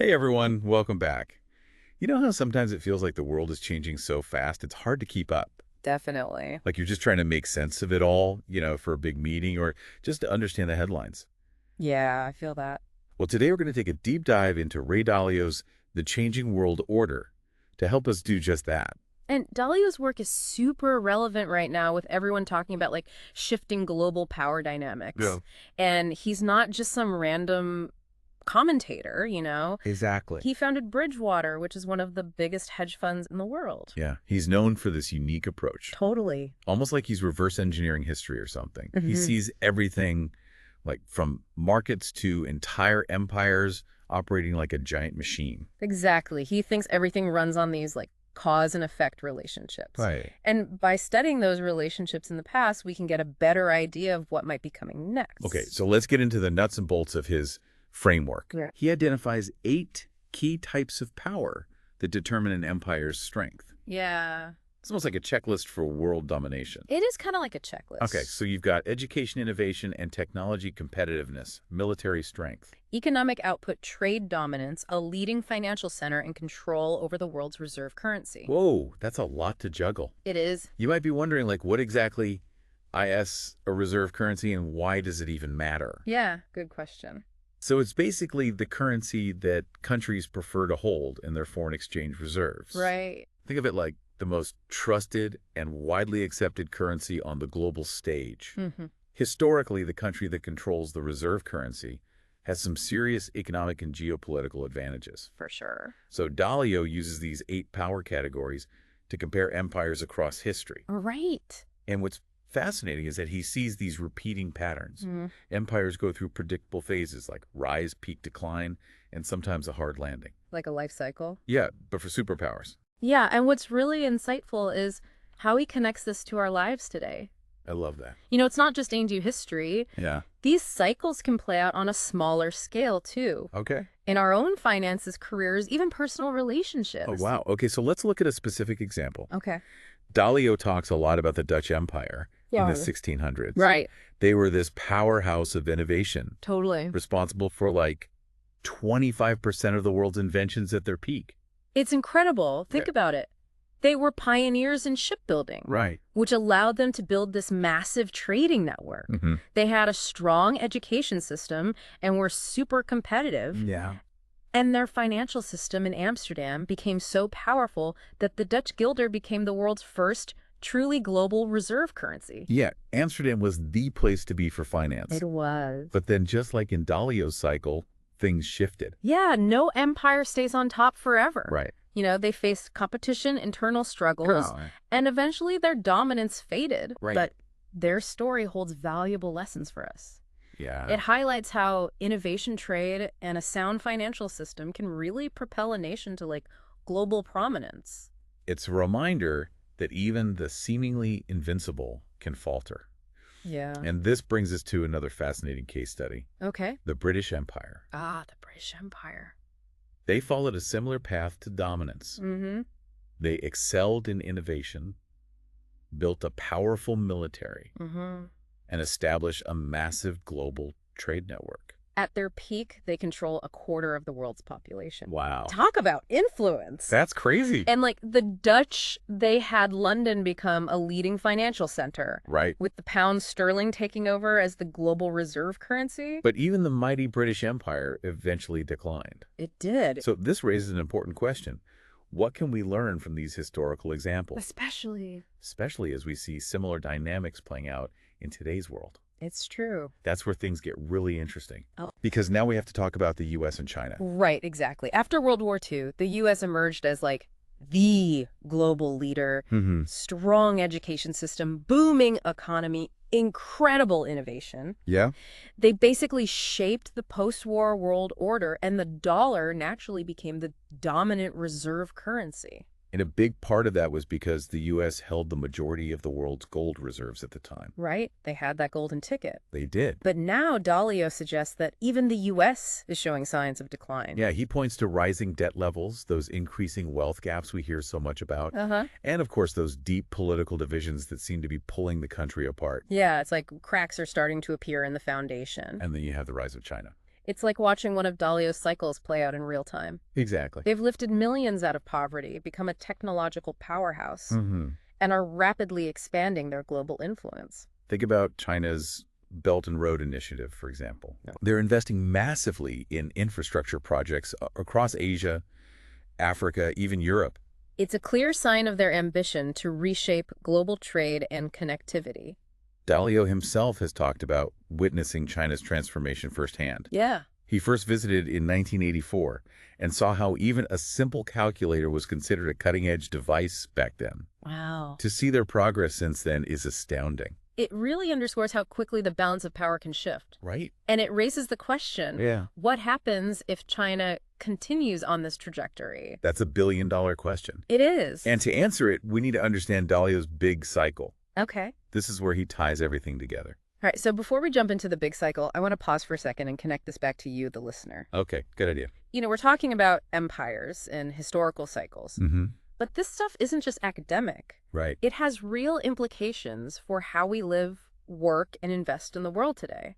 Hey everyone, welcome back. You know how sometimes it feels like the world is changing so fast, it's hard to keep up. Definitely. Like you're just trying to make sense of it all, for a big meeting or just to understand the headlines. Yeah, I feel that. Well, today we're going to take a deep dive into Ray Dalio's The Changing World Order to help us do just that. And Dalio's work is super relevant right now with everyone talking about shifting global power Yeah. dynamics. And he's not just some random commentator. Exactly. He founded Bridgewater, which is one of the biggest hedge funds in the world. Yeah, he's known for this unique approach, Totally. almost like he's reverse engineering history or something. He Hmm. sees everything like from markets to entire empires operating like a giant machine. Exactly. He thinks everything runs on these cause and effect relationships. Right. And by studying those relationships in the past, we can get a better idea of what might be coming Okay, next. so let's get into the nuts and bolts of his framework. Yeah. He identifies 8 key types of power that determine an empire's strength. Yeah. It's almost like a checklist for world domination. It is kind of like a checklist. Okay, so you've got education, innovation, and technology competitiveness, military strength. Economic output, trade dominance, a leading financial center, and control over the world's reserve currency. Whoa, that's a lot to juggle. It is. You might be wondering, like, what exactly is a reserve currency and why does it even matter? Yeah, good question. So it's basically the currency that countries prefer to hold in their foreign exchange reserves. Right. Think of it like the most trusted and widely accepted currency on the global stage. Hmm. Historically, the country that controls the reserve currency has some serious economic and geopolitical advantages. For sure. So Dalio uses these 8 power categories to compare empires across history. Right. And what's fascinating is that he sees these repeating patterns. Mm. Empires go through predictable phases like rise, peak, decline, and sometimes a hard landing. Like a life cycle. Yeah, but for superpowers. Yeah, and what's really insightful is how he connects this to our lives today. I love that. It's not just ancient history. Yeah. These cycles can play out on a smaller scale, too. Okay. In our own finances, careers, even personal relationships. Oh, wow. Okay, so let's look at a specific example. Okay. Dalio talks a lot about the Dutch Empire in Yeah. the 1600s. Right. They were this powerhouse of innovation, Totally. responsible for like 25% of the world's inventions at their peak. It's incredible. Think Yeah. about it. They were pioneers in shipbuilding, Right. which allowed them to build this massive trading network. Mm-hmm. They had a strong education system and were super competitive. Yeah. And their financial system in Amsterdam became so powerful that the Dutch guilder became the world's first truly global reserve currency. Yeah, Amsterdam was the place to be for finance. It was. But then just like in Dalio's cycle, things shifted. Yeah, no empire stays on top forever. Right. They faced competition, internal struggles, and eventually their dominance faded. Right. But their story holds valuable lessons for us. Yeah. It highlights how innovation, trade, and a sound financial system can really propel a nation to global prominence. It's a reminder that even the seemingly invincible can falter. Yeah. And this brings us to another fascinating case study, Okay. the British Empire. Ah, the British Empire. They followed a similar path to dominance. Mm-hmm. They excelled in innovation, built a powerful military, Mm-hmm. and established a massive global trade network. At their peak, they control a quarter of the world's population. Wow. Talk about influence. That's crazy. And the Dutch, they had London become a leading financial center, Right. with the pound sterling taking over as the global reserve currency. But even the mighty British Empire eventually declined. It did. So this raises an important question. What can we learn from these historical examples, especially as we see similar dynamics playing out in today's world? It's true. That's where things get really interesting. Oh. Because now we have to talk about the U.S. and China. Right, exactly. After World War II, the U.S. emerged as the global leader, Mm-hmm. strong education system, booming economy, incredible innovation. Yeah? They basically shaped the post-war world order, and the dollar naturally became the dominant reserve currency. And a big part of that was because the U.S. held the majority of the world's gold reserves at the time. Right? They had that golden ticket. They did. But now Dalio suggests that even the U.S. is showing signs of decline. Yeah, he points to rising debt levels, those increasing wealth gaps we hear so much about, Uh-huh. and of course those deep political divisions that seem to be pulling the country apart. Yeah, it's like cracks are starting to appear in the foundation. And then you have the rise of China. It's like watching one of Dalio's cycles play out in real time. Exactly. They've lifted millions out of poverty, become a technological powerhouse, Mm-hmm. and are rapidly expanding their global influence. Think about China's Belt and Road Initiative, for example. Yeah. They're investing massively in infrastructure projects across Asia, Africa, even Europe. It's a clear sign of their ambition to reshape global trade and connectivity. Dalio himself has talked about witnessing China's transformation firsthand. Yeah. He first visited in 1984 and saw how even a simple calculator was considered a cutting-edge device back then. Wow. To see their progress since then is astounding. It really underscores how quickly the balance of power can shift. Right? And it raises the question, what happens if China continues on this trajectory? That's a billion-dollar question. It is. And to answer it, we need to understand Dalio's big cycle. Okay. This is where he ties everything together. All right, so before we jump into the big cycle, I want to pause for a second and connect this back to you, the listener. Okay, good idea. We're talking about empires and historical cycles. Mm-hmm. But this stuff isn't just academic. Right. It has real implications for how we live, work, and invest in the world today.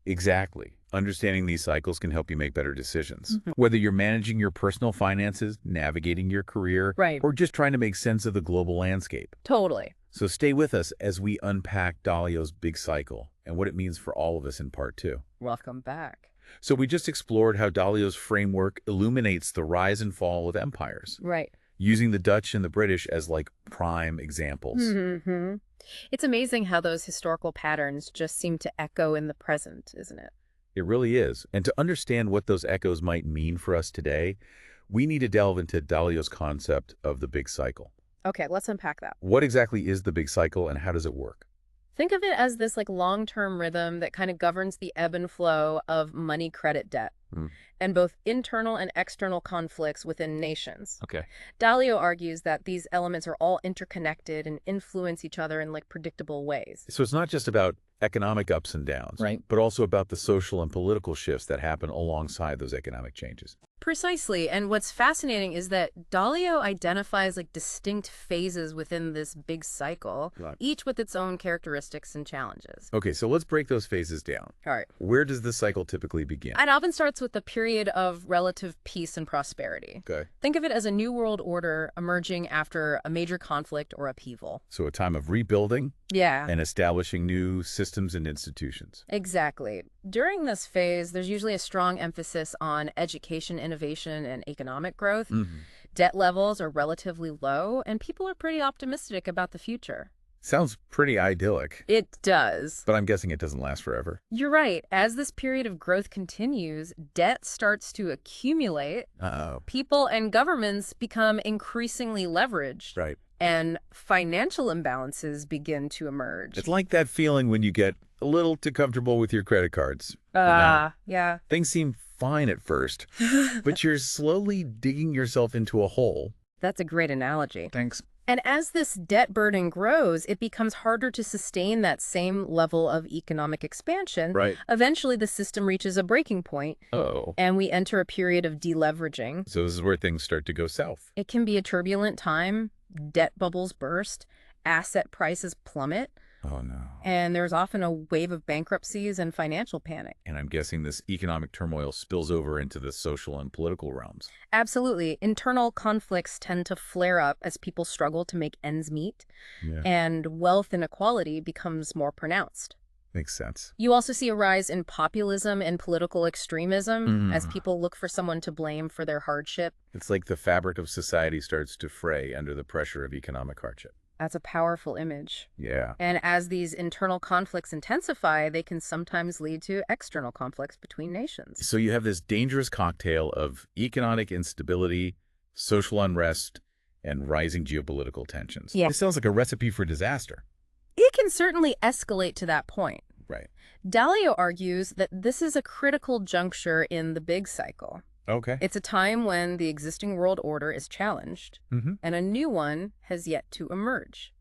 Exactly. Understanding these cycles can help you make better decisions. Mm-hmm. Whether you're managing your personal finances, navigating your career, Right. or just trying to make sense of the global landscape. Totally. So stay with us as we unpack Dalio's big cycle and what it means for all of us in part 2. Welcome back. So we just explored how Dalio's framework illuminates the rise and fall of empires, Right. using the Dutch and the British as like prime examples. Mm-hmm. It's amazing how those historical patterns just seem to echo in the present, isn't it? It really is. And to understand what those echoes might mean for us today, we need to delve into Dalio's concept of the big cycle. Okay, let's unpack that. What exactly is the big cycle and how does it work? Think of it as this long-term rhythm that kind of governs the ebb and flow of money, credit, debt, and both internal and external conflicts within nations. Okay. Dalio argues that these elements are all interconnected and influence each other in predictable ways. So it's not just about economic ups and downs, Right. but also about the social and political shifts that happen alongside those economic changes. Precisely. And what's fascinating is that Dalio identifies distinct phases within this big cycle, Right. each with its own characteristics and challenges. Okay, so let's break those phases down. All right. Where does the cycle typically begin? It often starts with the period of relative peace and prosperity. Okay. Think of it as a new world order emerging after a major conflict or upheaval. So a time of rebuilding Yeah. and establishing new systems and institutions. Exactly. During this phase, there's usually a strong emphasis on education, innovation, and economic growth. Debt levels are relatively low, and people are pretty optimistic about the future. Sounds pretty idyllic, It does. but I'm guessing it doesn't last forever. You're right. As this period of growth continues, debt starts to accumulate. Uh-oh. People and governments become increasingly leveraged. Right. And financial imbalances begin to emerge. It's like that feeling when you get a little too comfortable with your credit cards. Yeah. Things seem fine at first, but you're slowly digging yourself into a hole. That's a great analogy. Thanks. And as this debt burden grows, it becomes harder to sustain that same level of economic expansion. Right. Eventually, the system reaches a breaking point, Oh. and we enter a period of deleveraging. So this is where things start to go south. It can be a turbulent time. Debt bubbles burst, asset prices plummet, Oh, no. and there's often a wave of bankruptcies and financial panic. And I'm guessing this economic turmoil spills over into the social and political realms. Absolutely. Internal conflicts tend to flare up as people struggle to make ends meet, Yeah. and wealth inequality becomes more pronounced. Makes sense. You also see a rise in populism and political extremism as people look for someone to blame for their hardship. It's like the fabric of society starts to fray under the pressure of economic hardship. That's a powerful image. Yeah. And as these internal conflicts intensify, they can sometimes lead to external conflicts between nations. So you have this dangerous cocktail of economic instability, social unrest, and rising geopolitical tensions. Yeah. This sounds like a recipe for disaster. It can certainly escalate to that point. Right. Dalio argues that this is a critical juncture in the big cycle. Okay. It's a time when the existing world order is challenged, and a new one has yet to emerge.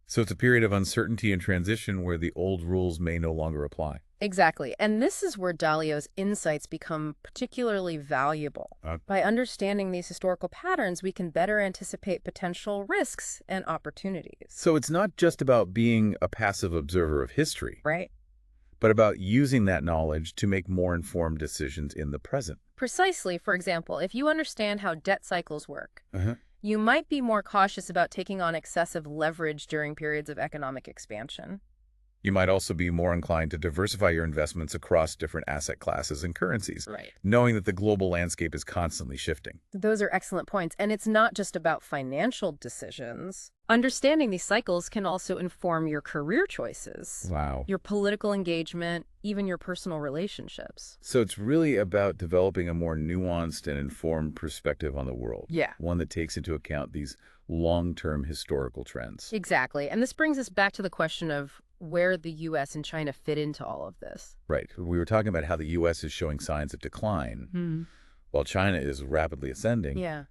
So it's a period of uncertainty and transition where the old rules may no longer apply. Exactly. And this is where Dalio's insights become particularly valuable. By understanding these historical patterns, we can better anticipate potential risks and opportunities. So it's not just about being a passive observer of history, Right? but about using that knowledge to make more informed decisions in the present. Precisely. For example, if you understand how debt cycles work, Uh-huh. you might be more cautious about taking on excessive leverage during periods of economic expansion. You might also be more inclined to diversify your investments across different asset classes and currencies, Right. knowing that the global landscape is constantly shifting. Those are excellent points. And it's not just about financial decisions. Understanding these cycles can also inform your career choices, Wow. your political engagement, even your personal relationships. So it's really about developing a more nuanced and informed perspective on the world. Yeah. One that takes into account these long-term historical trends. Exactly. And this brings us back to the question of where the U.S. and China fit into all of this. Right. We were talking about how the U.S. is showing signs of decline, while China is rapidly ascending. Yeah.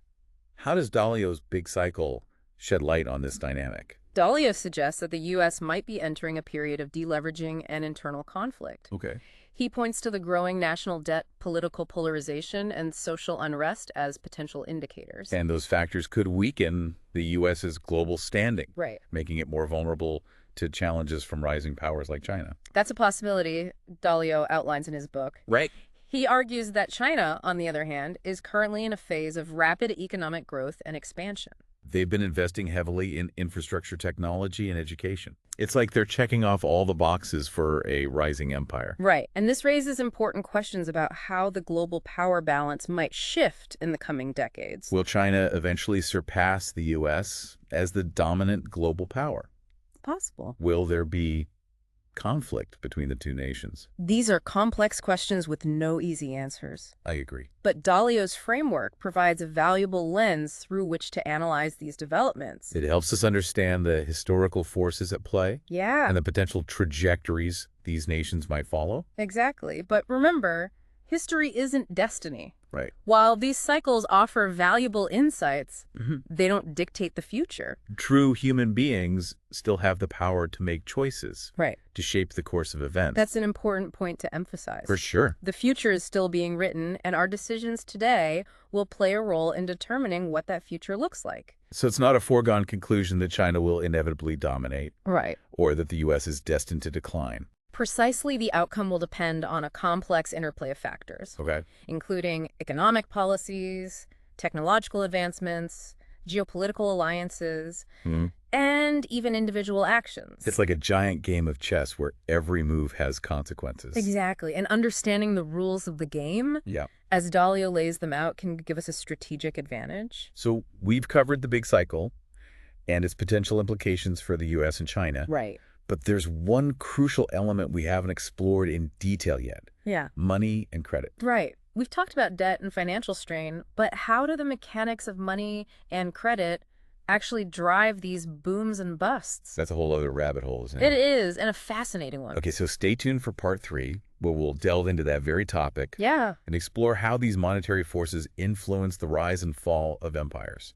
How does Dalio's big cycle shed light on this dynamic? Dalio suggests that the U.S. might be entering a period of deleveraging and internal conflict. Okay. He points to the growing national debt, political polarization, and social unrest as potential indicators. And those factors could weaken the U.S.'s global standing, Right. making it more vulnerable to challenges from rising powers like China. That's a possibility Dalio outlines in his book. Right. He argues that China, on the other hand, is currently in a phase of rapid economic growth and expansion. They've been investing heavily in infrastructure technology and education. It's like they're checking off all the boxes for a rising empire. Right. And this raises important questions about how the global power balance might shift in the coming decades. Will China eventually surpass the U.S. as the dominant global power? Possible. Will there be conflict between the two nations? These are complex questions with no easy answers. I agree. But Dalio's framework provides a valuable lens through which to analyze these developments. It helps us understand the historical forces at play Yeah, and the potential trajectories these nations might follow. exactly. But remember, history isn't destiny. Right. While these cycles offer valuable insights, they don't dictate the future. True human beings still have the power to make choices, Right. to shape the course of events. That's an important point to emphasize. For sure. The future is still being written, and our decisions today will play a role in determining what that future looks like. So it's not a foregone conclusion that China will inevitably dominate Right. or that the U.S. is destined to decline. Precisely, the outcome will depend on a complex interplay of factors, Okay. including economic policies, technological advancements, geopolitical alliances, and even individual actions. It's like a giant game of chess where every move has consequences. Exactly. And understanding the rules of the game, Yeah. as Dalio lays them out, can give us a strategic advantage. So we've covered the big cycle and its potential implications for the U.S. and China. Right. But there's one crucial element we haven't explored in detail yet. Yeah. Money and credit. Right. We've talked about debt and financial strain, but how do the mechanics of money and credit actually drive these booms and busts? That's a whole other rabbit hole, isn't It it? is, and a fascinating one. Okay, so stay tuned for part 3, where we'll delve into that very topic Yeah. and explore how these monetary forces influence the rise and fall of empires.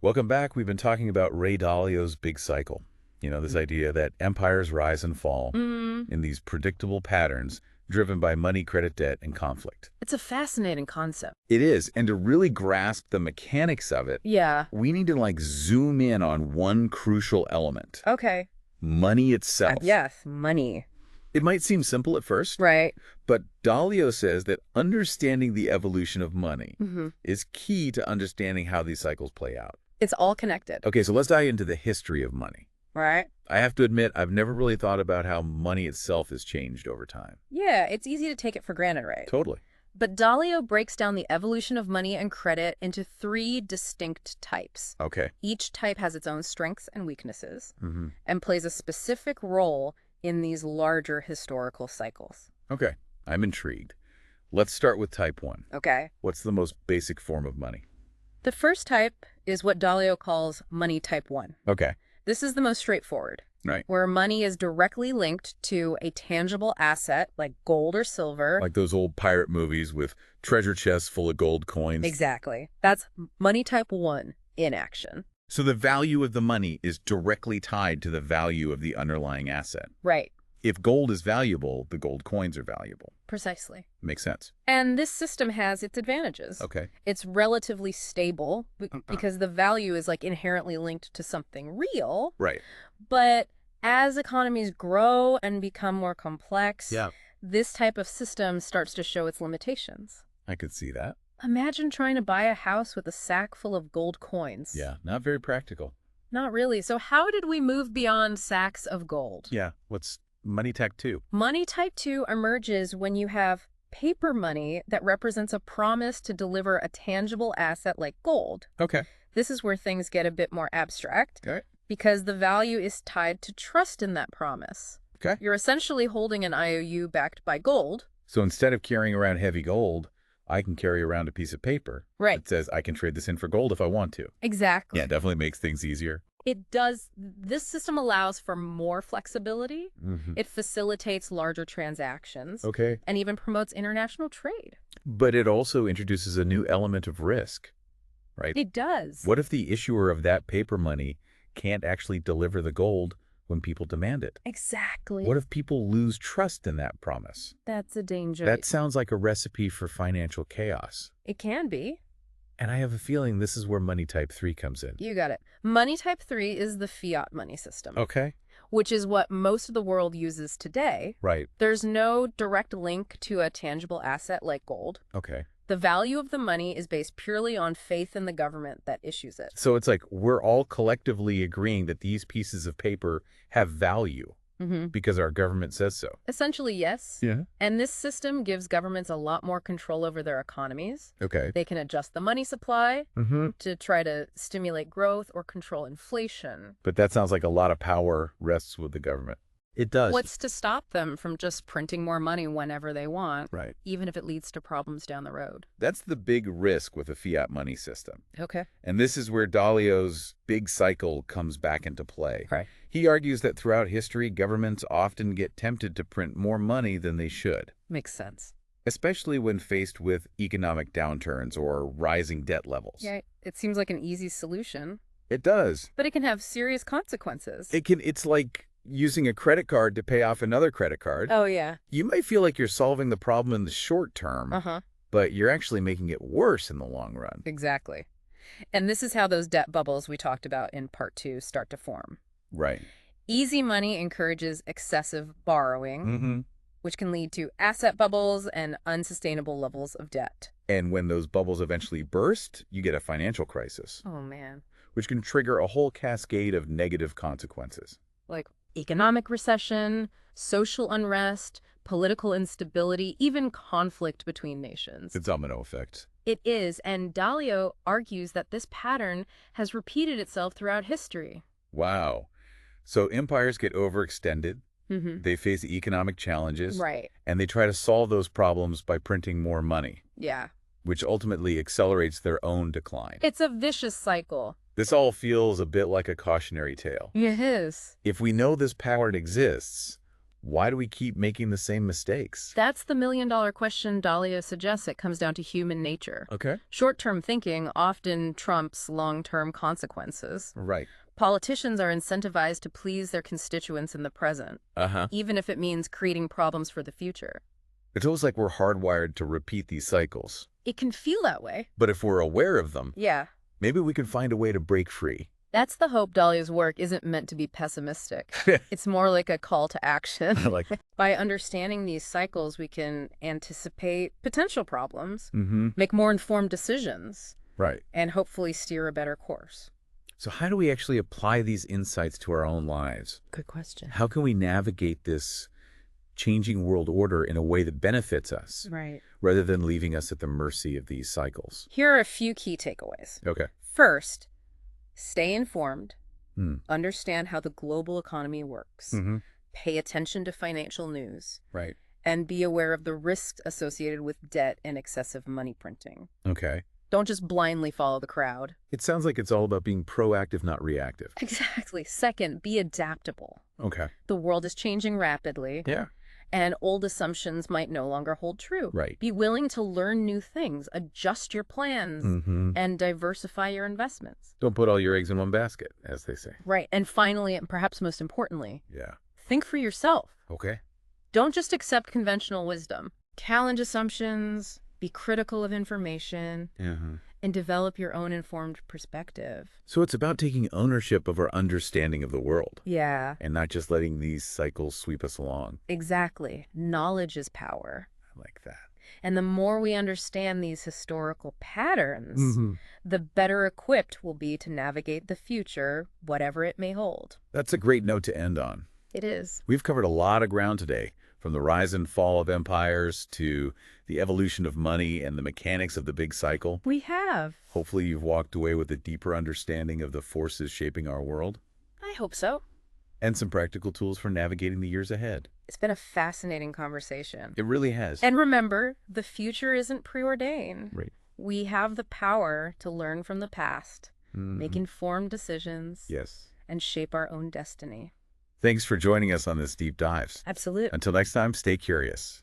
Welcome back. We've been talking about Ray Dalio's big cycle. You know, this idea that empires rise and fall in these predictable patterns driven by money, credit, debt, and conflict. It's a fascinating concept. It is. And to really grasp the mechanics of it, Yeah. we need to zoom in on one crucial element. Okay. Money itself. Yes, money. It might seem simple at first, Right. but Dalio says that understanding the evolution of money is key to understanding how these cycles play out. It's all connected. Okay, so let's dive into the history of money. Right. I have to admit, I've never really thought about how money itself has changed over time. Yeah, it's easy to take it for granted, right? Totally. But Dalio breaks down the evolution of money and credit into 3 distinct types. Okay. Each type has its own strengths and weaknesses and plays a specific role in these larger historical cycles. Okay. I'm intrigued. Let's start with type 1. Okay. What's the most basic form of money? The first type is what Dalio calls money type 1. Okay. This is the most straightforward, Right. where money is directly linked to a tangible asset like gold or silver. Like those old pirate movies with treasure chests full of gold coins. Exactly. That's money type 1 in action. So the value of the money is directly tied to the value of the underlying asset. Right. If gold is valuable, the gold coins are valuable. Precisely. Makes sense. And this system has its advantages. Okay. It's relatively stable because the value is inherently linked to something real, Right. but As economies grow and become more complex, Yeah. this type of system starts to show its limitations. I could see that. Imagine trying to buy a house with a sack full of gold coins. Yeah, not very practical. Not really. So how did we move beyond sacks of gold? Yeah, what's money tech 2? Money type 2 emerges when you have paper money that represents a promise to deliver a tangible asset like gold. Okay. This is where things get a bit more abstract All right. because the value is tied to trust in that promise. Okay. You're essentially holding an IOU backed by gold. So instead of carrying around heavy gold, I can carry around a piece of paper Right. that says I can trade this in for gold if I want to. Exactly. Yeah, definitely makes things easier. It does. This system allows for more flexibility. It facilitates larger transactions Okay. and even promotes international trade. But it also introduces a new element of risk, right? It does. What if the issuer of that paper money can't actually deliver the gold when people demand it? Exactly. What if people lose trust in that promise? That's a danger. That sounds like a recipe for financial chaos. It can be. And I have a feeling this is where money type 3 comes in. You got it. Money type 3 is the fiat money system, Okay. which is what most of the world uses today. Right. There's no direct link to a tangible asset like gold. Okay. The value of the money is based purely on faith in the government that issues it. So it's like we're all collectively agreeing that these pieces of paper have value because our government says so. Essentially, yes. Yeah. And this system gives governments a lot more control over their economies. Okay. They can adjust the money supply Mm-hmm. to try to stimulate growth or control inflation. But that sounds like a lot of power rests with the government. It does. What's to stop them from just printing more money whenever they want, Right. even if it leads to problems down the road? That's the big risk with a fiat money system. Okay. And this is where Dalio's big cycle comes back into play. Right. He argues that throughout history, governments often get tempted to print more money than they should, Makes sense. especially when faced with economic downturns or rising debt levels. Yeah, it seems like an easy solution, It does. but it can have serious consequences. It's like using a credit card to pay off another credit card. Oh, yeah. You might feel like you're solving the problem in the short term, Uh-huh. but you're actually making it worse in the long run. Exactly. And this is how those debt bubbles we talked about in part 2 start to form. Right. Easy money encourages excessive borrowing, Mm-hmm. which can lead to asset bubbles and unsustainable levels of debt. And when those bubbles eventually burst, you get a financial crisis, Oh, man. which can trigger a whole cascade of negative consequences. Like economic recession, social unrest, political instability, even conflict between nations. The domino effect. It is, and Dalio argues that this pattern has repeated itself throughout history. Wow. So empires get overextended, Mm-hmm. they face economic challenges, Right. and they try to solve those problems by printing more money, Yeah. which ultimately accelerates their own decline. It's a vicious cycle. This all feels a bit like a cautionary tale. It is. If we know this pattern exists, why do we keep making the same mistakes? That's the million-dollar question Dalio suggests. It comes down to human nature. Okay. Short-term thinking often trumps long-term consequences. Right. Politicians are incentivized to please their constituents in the present, Uh-huh. even if it means creating problems for the future. It's almost like we're hardwired to repeat these cycles. It can feel that way. But if we're aware of them, Yeah. maybe we can find a way to break free. That's the hope. Dalio's work isn't meant to be pessimistic. It's more like a call to action. Like, By understanding these cycles, we can anticipate potential problems, mm-hmm. make more informed decisions, Right. and hopefully steer a better course. So how do we actually apply these insights to our own lives? Good question. How can we navigate this changing world order in a way that benefits us, Right. rather than leaving us at the mercy of these cycles? Here are a few key takeaways. Okay. First, stay informed, Hmm. understand how the global economy works, Mm-hmm. pay attention to financial news, Right. and be aware of the risks associated with debt and excessive money printing. Okay. Don't just blindly follow the crowd. It sounds like it's all about being proactive, not reactive. Exactly. Second, be adaptable. Okay. The world is changing rapidly, Yeah. and old assumptions might no longer hold true. Right. Be willing to learn new things, adjust your plans, Mm-hmm. and diversify your investments. Don't put all your eggs in one basket, as they say. Right. And finally, and perhaps most importantly, Yeah. think for yourself. Okay. Don't just accept conventional wisdom. Challenge assumptions, be critical of information, and develop your own informed perspective. So it's about taking ownership of our understanding of the world Yeah, and not just letting these cycles sweep us along. exactly. Knowledge is power. I like that. And the more we understand these historical patterns, Mm-hmm. the better equipped we'll be to navigate the future, whatever it may hold. That's a great note to end on. It is. We've covered a lot of ground today, from the rise and fall of empires to the evolution of money and the mechanics of the big cycle. We have. Hopefully you've walked away with a deeper understanding of the forces shaping our world I hope so. and some practical tools for navigating the years ahead. It's been a fascinating conversation. It really has. And remember, the future isn't preordained. Right. We have the power to learn from the past, Mhm. make informed decisions, Yes. and shape our own destiny. Thanks for joining us on this deep dives. Absolutely. Until next time, stay curious.